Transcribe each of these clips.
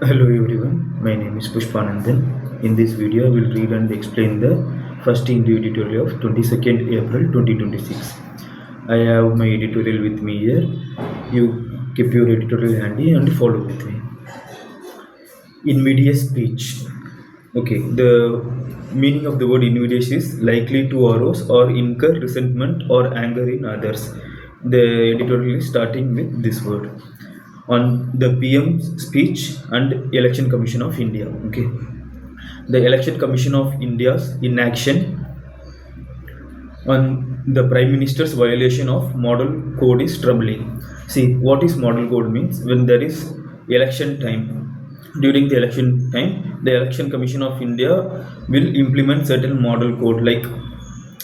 Hello everyone, my name is Pushpanandan. In this video, I will read and explain the first Hindu editorial of 22nd April 2026. I have my editorial with me here. You keep your editorial handy and follow with me. Invidious speech. Okay, the meaning of the word invidious is likely to arouse or incur resentment or anger in others. The editorial is starting with this word on the PM's speech and Election Commission of India. Okay, the Election Commission of India's inaction on the Prime Minister's violation of Model Code is troubling. See, what is Model Code means? When there is election time, during the election time, the Election Commission of India will implement certain model code. Like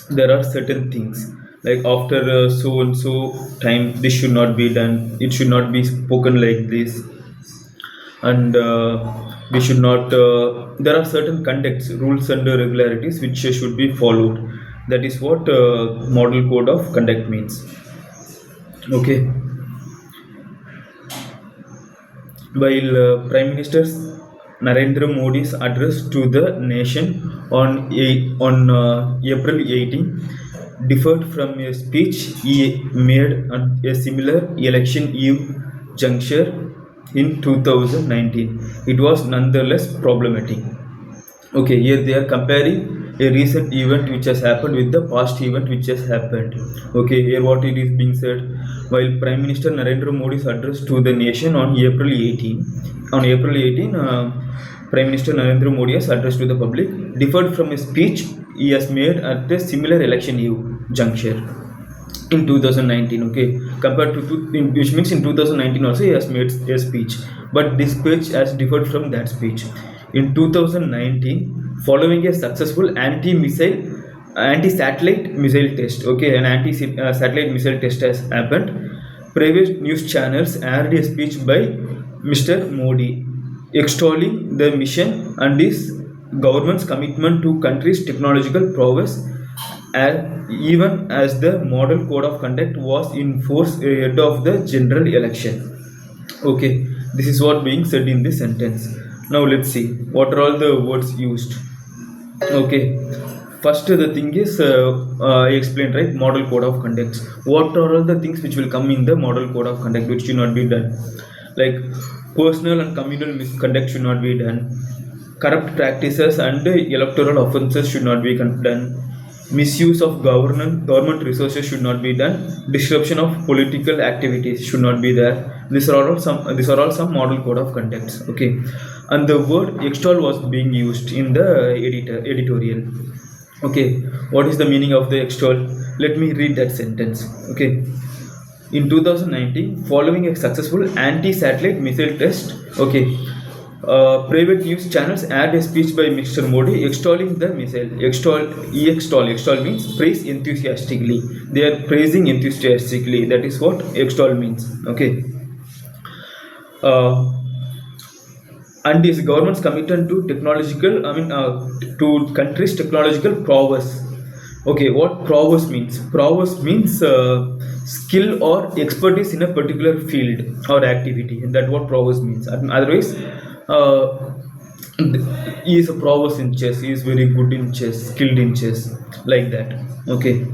there are certain things like after so and so time, this should not be done. It should not be spoken like this, and we should not. There are certain conducts, rules, and regularities which should be followed. That is what model code of conduct means. Okay. While Prime Minister Narendra Modi's address to the nation on April 18 differed from a speech he made at a similar election eve juncture in 2019. It was nonetheless problematic. Okay, here they are comparing a recent event which has happened with the past event which has happened. Okay, here what it is being said. While Prime Minister Narendra Modi's address to the nation on April 18, Prime Minister Narendra Modi's address to the public differed from a speech he has made at a similar election eve juncture in 2019. Okay, compared to which means in 2019 also he has made a speech, but this speech has differed from that speech. In 2019, following a successful anti-satellite missile test, okay, an anti-satellite missile test has happened. Private news channels aired a speech by Mr. Modi extolling the mission and his government's commitment to country's technological prowess, even as the model code of conduct was in force ahead of the general election. Okay, this is what being said in this sentence. Now let's see what are all the words used. Okay, first the thing is I explained, right, model code of conduct. What are all the things which will come in the model code of conduct which should not be done? Like personal and communal misconduct should not be done. Corrupt practices and electoral offences should not be done. Misuse of government resources should not be done. Disruption of political activities should not be there. These are all some model code of conducts. Okay, and the word extol was being used in the editorial. Okay, what is the meaning of the extol? Let me read that sentence. Okay, in 2019, following a successful anti-satellite missile test, okay, private news channels aired a speech by Mr. Modi extolling the missile. Extol means praise enthusiastically. They are praising enthusiastically. That is what extol means. Okay. And his government's commitment to to country's technological prowess. Okay, what prowess means? Prowess means skill or expertise in a particular field or activity. That's what prowess means. Otherwise, he is a prowess in chess. He is very good in chess, skilled in chess, like that. Okay,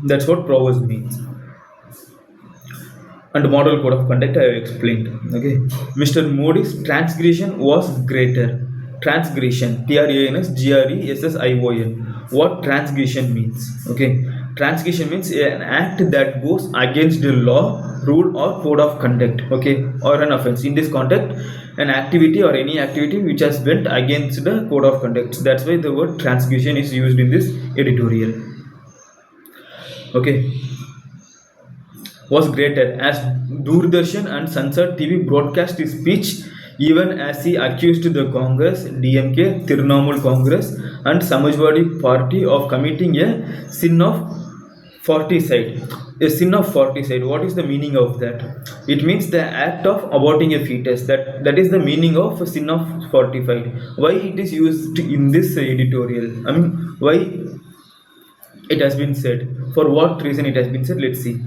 that's what prowess means. And model code of conduct I have explained. Okay, Mr. Modi's transgression was greater. Transgression, transgression. What transgression means? Okay, transgression means an act that goes against the law, rule, or code of conduct. Okay, or an offense. In this context, an activity or any activity which has went against the code of conduct. That's why the word transgression is used in this editorial. Okay, was greater as Doordarshan and Sansad TV broadcast his speech even as he accused the Congress, DMK, Trinamool Congress and Samajwadi Party of committing a sin of forticide. A sin of forticide. What is the meaning of that? It means the act of aborting a fetus. That is the meaning of a sin of fortified. Why it is used in this editorial? I mean, why it has been said? For what reason it has been said? Let's see.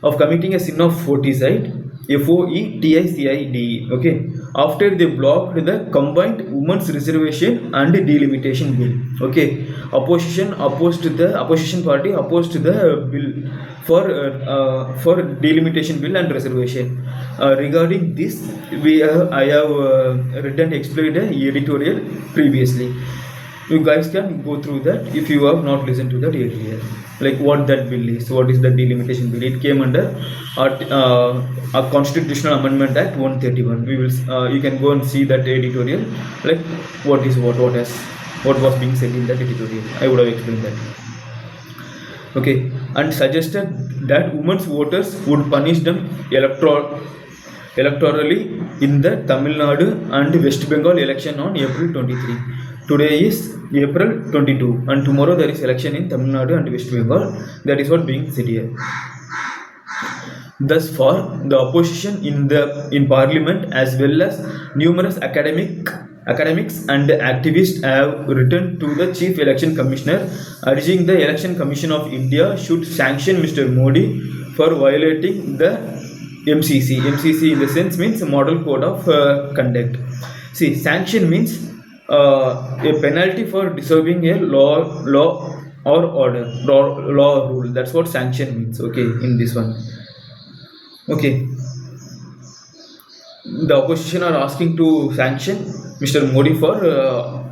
Of committing a sin of forticide, FOETICIDE. Okay, after they blocked the combined women's reservation and delimitation bill. Okay, opposition party opposed the bill for delimitation bill and reservation. Regarding this, I have written explained a editorial previously. You guys can go through that if you have not listened to that earlier, like what that bill is, what is the delimitation bill. It came under a constitutional amendment act 131. We will you can go and see that editorial, like what is what was being said in that editorial. I would have explained that. Okay, and suggested that women's voters would punish them electorally in the Tamil Nadu and West Bengal election on April 23. Today is April 22, and tomorrow there is election in Tamil Nadu and West Bengal. That is what being said here. Thus far, the opposition in parliament as well as numerous academics and activists have written to the Chief Election Commissioner urging the Election Commission of India should sanction Mr. Modi for violating the MCC. MCC in the sense means Model Code of Conduct. See, sanction means a penalty for disobeying a law or order, law or rule. That's what sanction means. Okay, in this one. Okay, the opposition are asking to sanction Mr. Modi for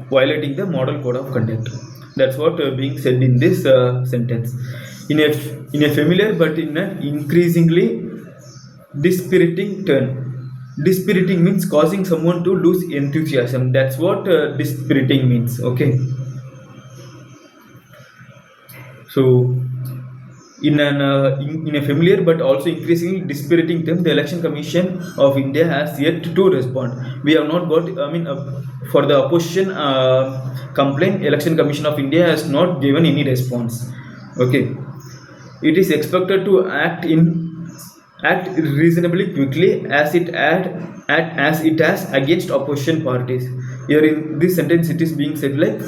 violating the Model Code of Conduct. That's what being said in this sentence. In a familiar but in an increasingly dispiriting turn. Dispiriting means causing someone to lose enthusiasm. That's what dispiriting means. Okay. So, in a familiar but also increasingly dispiriting term, the Election Commission of India has yet to respond. We have not got. For the opposition complaint, Election Commission of India has not given any response. Okay, it is expected to act reasonably quickly as it has against opposition parties. Here in this sentence, it is being said like.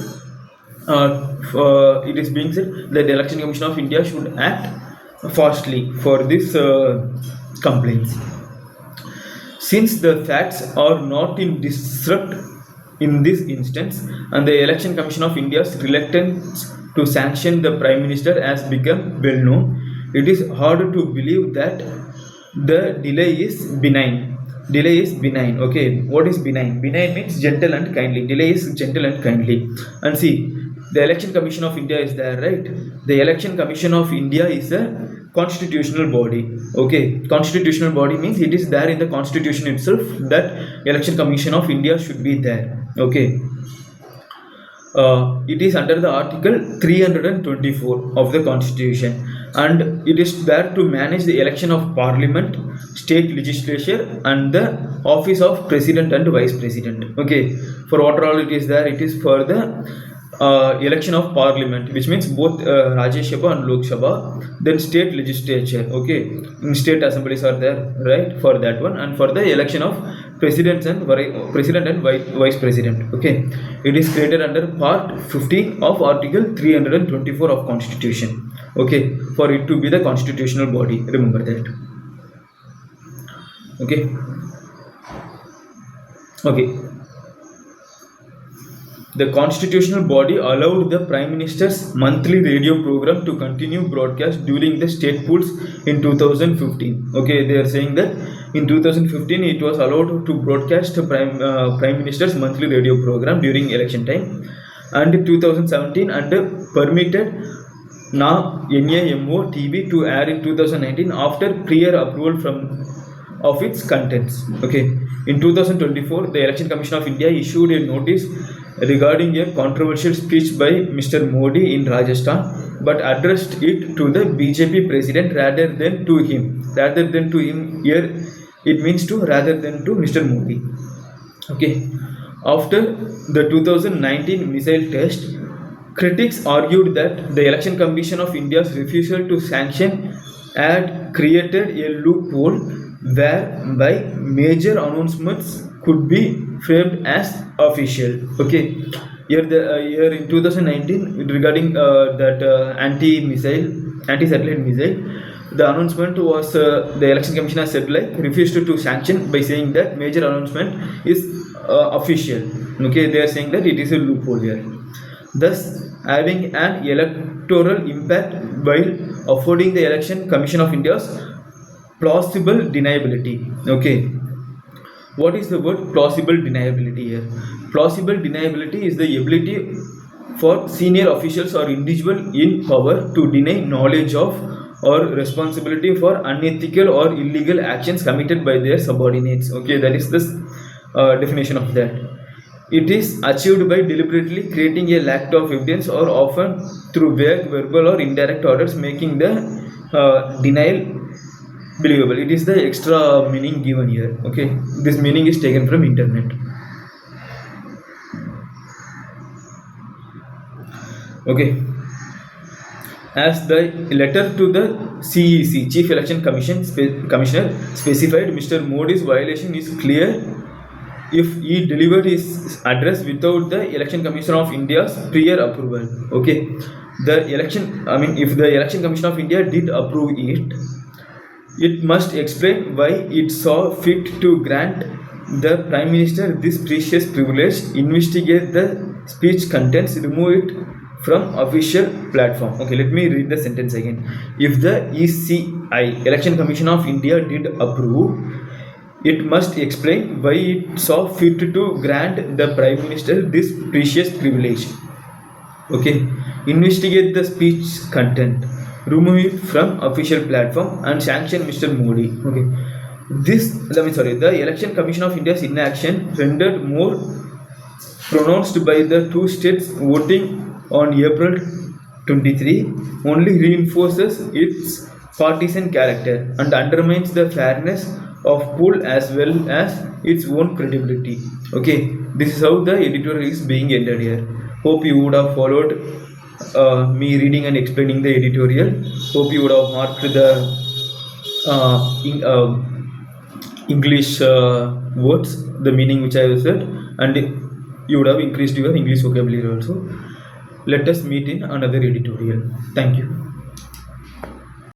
It is being said that the Election Commission of India should act fastly for this complaints. Since the facts are not in disrupt in this instance, and the Election Commission of India's reluctance to sanction the Prime Minister has become well known, it is hard to believe that the delay is benign. Delay is benign. Okay, what is benign? Benign means gentle and kindly. Delay is gentle and kindly. And see, the Election Commission of India is there, right? The Election Commission of India is a constitutional body. Okay, constitutional body means it is there in the constitution itself that Election Commission of India should be there. Okay. It is under the article 324 of the constitution, and it is there to manage the election of parliament, state legislature, and the office of president and vice president. Okay, for what all it is there, it is for the election of parliament, which means both Rajya Sabha and Lok Sabha, then state legislature. Okay, in state assemblies are there, right, for that one, and for the election of president and vice president. Okay, it is created under part 15 of article 324 of constitution. Okay, for it to be the constitutional body, remember that. Okay. The constitutional body allowed the Prime Minister's monthly radio program to continue broadcast during the state polls in 2015. Okay, they are saying that in 2015 it was allowed to broadcast Prime Minister's monthly radio program during election time, and 2017 and permitted NAMO TV to air in 2019 after prior approval of its contents. Okay, in 2024, the Election Commission of India issued a notice regarding a controversial speech by Mr. Modi in Rajasthan, but addressed it to the BJP president rather than to him. Rather than to him, here it means to rather than to Mr. Modi. Okay, after the 2019 missile test, critics argued that the Election Commission of India's refusal to sanction had created a loophole whereby major announcements could be framed as official. Okay, here in 2019 regarding that anti-satellite missile, the announcement was the election commission has said like refused to sanction by saying that major announcement is official. Okay, they are saying that it is a loophole here, thus having an electoral impact while affording the election commission of India's plausible deniability. Okay, what is the word plausible deniability here? Plausible deniability is the ability for senior officials or individual in power to deny knowledge of or responsibility for unethical or illegal actions committed by their subordinates. Okay, that is the definition of that. It is achieved by deliberately creating a lack of evidence or often through vague verbal or indirect orders, making the denial believable. It is the extra meaning given here. Okay, this meaning is taken from internet. Okay, as the letter to the CEC, Chief Election Commissioner, specified, Mr. Modi's violation is clear if he delivered his address without the Election Commission of India's prior approval. Okay, if the Election Commission of India did approve it, it must explain why it saw fit to grant the Prime Minister this precious privilege, investigate the speech contents, remove it from official platform. Okay, let me read the sentence again. If the ECI, Election Commission of India, did approve, it must explain why it saw fit to grant the Prime Minister this precious privilege. Okay, investigate the speech content, remove it from official platform, and sanction Mr. Modi. Okay, the Election Commission of India's inaction, rendered more pronounced by the two states voting on April 23, only reinforces its partisan character and undermines the fairness of poll as well as its own credibility. Okay, this is how the editorial is being ended here. Hope you would have followed me reading and explaining the editorial. Hope you would have marked the English words, the meaning which I have said, and you would have increased your English vocabulary also. Let us meet in another editorial. Thank you.